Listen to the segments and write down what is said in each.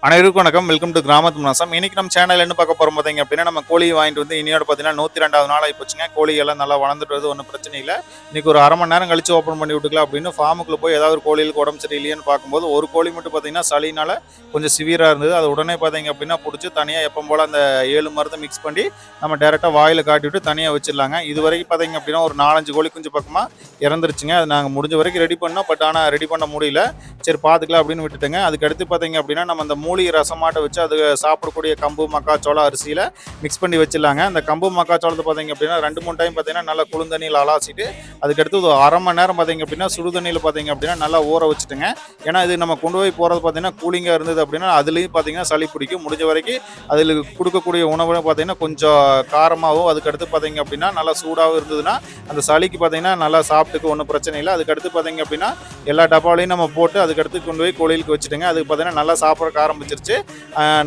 அனைவருக்கும் வணக்கம். Welcome to கிராமத்து மனசம். இன்னைக்கு நம்ம சேனல் என்ன பார்க்க போறோம் பார்த்தீங்க அப்படின்னா, நம்ம கோழி வாங்கிட்டு வந்து இன்னையோட பார்த்தீங்கன்னா 102வது நாள் ஆயிப்போச்சுங்க. கோழி எல்லாம் நல்லா வளர்ந்துட்டு வருது, ஒன்றும் பிரச்சனை இல்லை. இன்னைக்கு ஒரு 1/2 மணி நேரம் கழிச்சு ஓப்பன் பண்ணி விட்டுக்கலாம் அப்படின்னு ஃபார்முக்குள்ள போய் ஏதாவது ஒரு கோழிகளுக்கு உடம்பு சரியில்லையான்னு பார்க்கும்போது, ஒரு கோழி மட்டும் பார்த்தீங்கன்னா சளினால கொஞ்சம் சிவியராக இருந்தது. அது உடனே பார்த்தீங்க அப்படின்னா பிடிச்சி தனியாக எப்போ போல் அந்த 7 மருந்து மிக்ஸ் பண்ணி நம்ம டேரெக்டாக வாயில் காட்டி விட்டு தனியாக வச்சிடலாங்க. இது வரைக்கும் பார்த்தீங்க அப்படின்னா ஒரு 4-5 கோழி குஞ்சு பக்கமாக இறந்துருச்சுங்க. அது நாங்கள் முடிஞ்ச வரைக்கும் ரெடி பண்ணோம். பட் ஆனால் ரெடி பண்ண முடியல. சரி பார்த்துக்கலாம் அப்படின்னு விட்டுட்டேங்க. அதுக்கு அடுத்து பார்த்தீங்க அப்படின்னா நம்ம அந்த மூலிகை ரசமாட்டை வச்சு அது சாப்பிடக்கூடிய கம்பு மக்காச்சோளம் அரிசியில் மிக்ஸ் பண்ணி வச்சிடலாங்க. அந்த கம்பு மக்காச்சோளத்தை பார்த்தீங்க அப்படின்னா 2-3 டைம் பார்த்தீங்கன்னா நல்லா குளுந்தண்ணியில் அலாசிட்டு அதுக்கடுத்து ஒரு 1/2 மணி நேரம் பார்த்தீங்க அப்படின்னா சுடுதண்ணியில் பார்த்தீங்க அப்படின்னா நல்லா ஊற வச்சுட்டுங்க. ஏன்னா இது நம்ம கொண்டு போய் போகிறது பார்த்தீங்கன்னா கூலிங்காக இருந்தது அப்படின்னா அதுலேயும் பார்த்தீங்கன்னா சளி பிடிக்கும். முடிஞ்ச வரைக்கும் அதில் கொடுக்கக்கூடிய உணவு பார்த்தீங்கன்னா கொஞ்சம் காரமாகவும் அதுக்கடுத்து பார்த்தீங்க அப்படின்னா நல்லா சூடாகவும் இருந்ததுன்னா அந்த சளிக்கு பார்த்தீங்கன்னா நல்லா சாப்பிட்டுக்கு ஒன்றும் பிரச்சனை இல்லை. அதுக்கடுத்து பார்த்தீங்க அப்படின்னா எல்லா டப்பாலையும் நம்ம போட்டு அதுக்கடுத்து கொண்டு போய் கோழிகளுக்கு வச்சுட்டுங்க. அதுக்கு பார்த்தீங்கன்னா நல்லா சாப்பிட்றக்க ஆரம்பிச்சிருச்சு.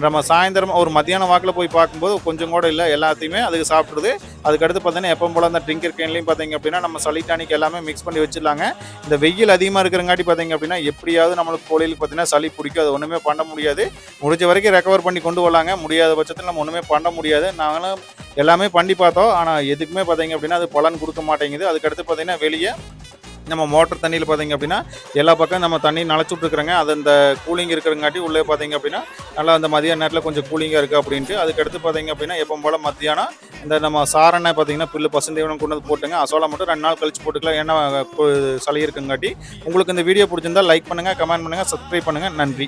நம்ம சாயந்தரம் ஒரு மத்தியானம் வாக்கில் போய் பார்க்கும்போது கொஞ்சம் கூட இல்லை, எல்லாத்தையுமே அதுக்கு சாப்பிடுது. அதுக்கடுத்து பார்த்தீங்கன்னா எப்போ போல் அந்த ட்ரிங்கர் கேன்லையும் பார்த்தீங்க அப்படின்னா நம்ம சளி டானிக் எல்லாமே மிக்ஸ் பண்ணி வச்சிடலாங்க. இந்த வெயில் அதிகமாக இருக்கிறங்காட்டி பார்த்தீங்க அப்படின்னா எப்படியாவது நம்மளுக்கு கோழிகளுக்கு பார்த்தீங்கன்னா சளி பிடிக்கும். அது ஒன்றுமே பண்ண முடியாது. முடிஞ்ச வரைக்கும் ரெக்கவர் பண்ணி கொண்டு வரலாங்க. முடியாத பட்சத்தில் நம்ம ஒன்றுமே பண்ண முடியாது. நாங்களும் எல்லாமே பண்ணி பார்த்தோம். ஆனால் எதுக்குமே பார்த்தீங்க அப்படின்னா அது பலன் கொடுக்க மாட்டேங்குது. அதுக்கடுத்து பார்த்தீங்கன்னா வெளியே நம்ம மோட்டர் தண்ணியில் பார்த்தீங்க அப்படின்னா எல்லா பக்கம் நம்ம தண்ணி நனைச்சி விட்ருக்குறோங்க. அது இந்த கூலிங் இருக்கிறங்காட்டி உள்ளே பார்த்தீங்க அப்படின்னா நல்லா அந்த மதிய நேரத்தில் கொஞ்சம் கூலிங்காக இருக்குது அப்படின்ட்டு. அதுக்கடுத்து பார்த்தீங்க அப்படின்னா எப்போ போல் மத்தியானம் இந்த நம்ம சாரணை பார்த்தீங்கன்னா புல்லு பசுந்தீவனம் கொண்டு வந்து போட்டுங்க. அசோலா மட்டும் 2 நாள் கழிச்சு போட்டுக்கலாம். ஏன்னா சளி இருக்குங்காட்டி. உங்களுக்கு இந்த வீடியோ பிடிச்சிருந்தால் லைக் பண்ணுங்கள், கமெண்ட் பண்ணுங்கள், சப்ஸ்கிரைப் பண்ணுங்கள். நன்றி.